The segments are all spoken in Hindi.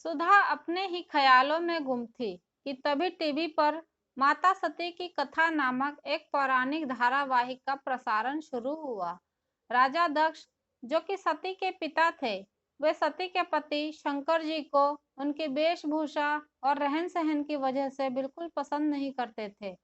सुधा अपने ही ख्यालों में गुम थी कि तभी टीवी पर माता सती की कथा नामक एक पौराणिक धारावाहिक का प्रसारण शुरू हुआ। राजा दक्ष, जो कि सती के पिता थे, वे सती के पति शंकर जी को उनकी वेशभूषा और रहन-सहन की वजह से बिल्कुल पसंद नहीं करते थे।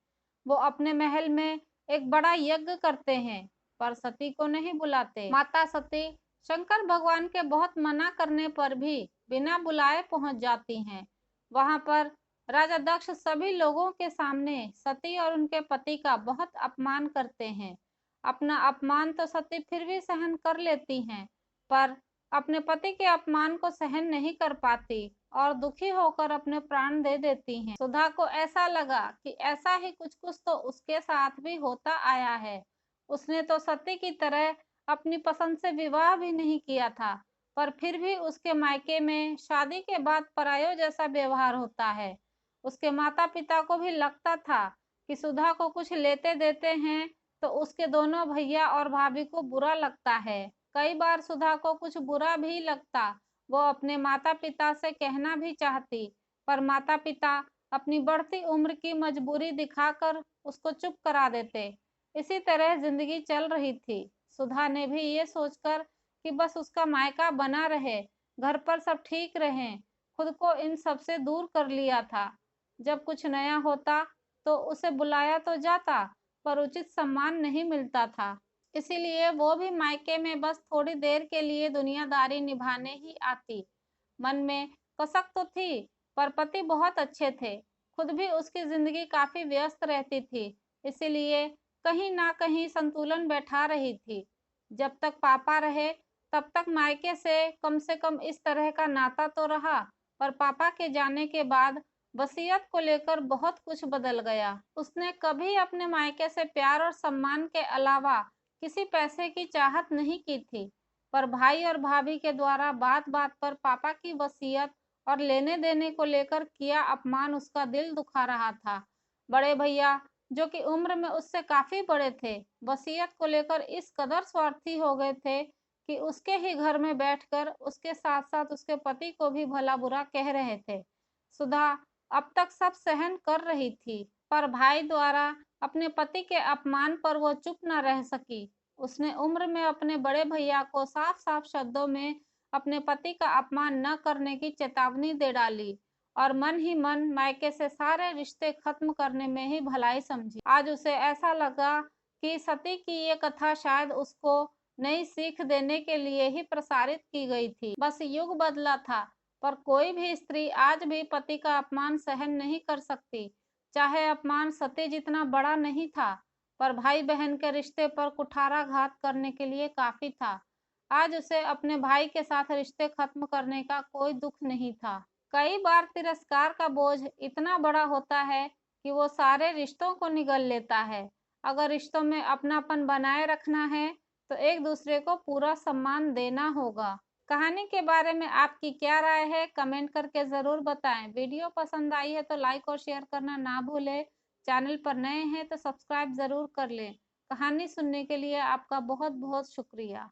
वो अपने महल में एक बड़ा यज्ञ करते हैं, पर सती को नहीं बुलाते। माता सती शंकर भगवान के बहुत मना करने पर भी बिना बुलाए पहुंच जाती हैं। वहां पर राजा दक्ष सभी लोगों के सामने सती और उनके पति का बहुत अपमान करते हैं। अपना अपमान तो सती फिर भी सहन कर लेती हैं, पर अपने पति के अपमान को सहन नहीं कर पाती और दुखी होकर अपने प्राण दे देती हैं। सुधा को ऐसा लगा कि ऐसा ही कुछ कुछ तो उसके साथ भी होता आया है। उसने तो सती की तरह अपनी पसंद से विवाह भी नहीं किया था, पर फिर भी उसके मायके में शादी के बाद परायों जैसा व्यवहार होता है। उसके माता-पिता को भी लगता था कि सुधा को कुछ लेते देते हैं तो उसके दोनों भैया और भाभी को बुरा लगता है। कई बार सुधा को कुछ बुरा भी लगता, वो अपने माता-पिता से कहना भी चाहती, पर माता-पिता अपनी बढ़ती उम्र की मजबूरी दिखाकर उसको चुप करा देते। इसी तरह जिंदगी चल रही थी। सुधा ने भी ये सोचकर कि बस उसका मायका बना रहे, घर पर सब ठीक रहें, खुद को इन सब से दूर कर लिया था। जब कुछ नया होता तो उसे बुलाया तो जाता, पर उचित सम्मान नहीं मिलता था। इसीलिए वो भी मायके में बस थोड़ी देर के लिए दुनियादारी निभाने ही आती। मन में कसक तो थी, पर पति बहुत अच्छे थे। खुद भी उसकी जिंदगी काफी व्यस्त रहती थी, इसीलिए कहीं ना कहीं संतुलन बैठा रही थी। जब तक पापा रहे, तब तक मायके से कम इस तरह का नाता तो रहा, पर पापा के जाने के बाद वसीयत को लेकर बहुत कुछ बदल गया। उसने कभी अपने मायके से प्यार और सम्मान के अलावा किसी पैसे की चाहत नहीं की थी, पर भाई और भाभी के द्वारा बात-बात पर पापा की वसीयत और लेने-देने को लेकर किया अपमान उसका दिल दुखा रहा था। बड़े भैया, जो कि उम्र में उससे काफी बड़े थे, वसीयत को लेकर इस कदर स्वार्थी हो गए थे कि उसके ही घर में बैठकर उसके साथ-साथ उसके पति को भी भला-बुरा कह रहे थे। सुधा अब तक सब सहन कर रही थी, पर भाई द्वारा अपने पति के अपमान पर वो चुप न रह सकी। उसने उम्र में अपने बड़े भैया को साफ-साफ शब्दों में अपने पति का अपमान न करने की चेतावनी दे डाली और मन ही मन मायके से सारे रिश्ते खत्म करने में ही भलाई समझी। आज उसे ऐसा लगा कि सती की ये कथा शायद उसको नई सीख देने के लिए ही प्रसारित की गई थी। बस युग बदला था, पर कोई भी स्त्री आज भी पति का अपमान सहन नहीं कर सकती। चाहे अपमान सती जितना बड़ा नहीं था, पर भाई बहन के रिश्ते पर कुठाराघात करने के लिए काफी था। आज उसे अपने भाई के साथ रिश्ते खत्म करने का कोई दुख नहीं था। कई बार तिरस्कार का बोझ इतना बड़ा होता है कि वो सारे रिश्तों को निगल लेता है। अगर रिश्तों में अपनापन बनाए रखना है तो एक दूसरे को पूरा सम्मान देना होगा। कहानी के बारे में आपकी क्या राय है, कमेंट करके ज़रूर बताएं। वीडियो पसंद आई है तो लाइक और शेयर करना ना भूलें। चैनल पर नए हैं तो सब्सक्राइब ज़रूर कर लें। कहानी सुनने के लिए आपका बहुत बहुत शुक्रिया।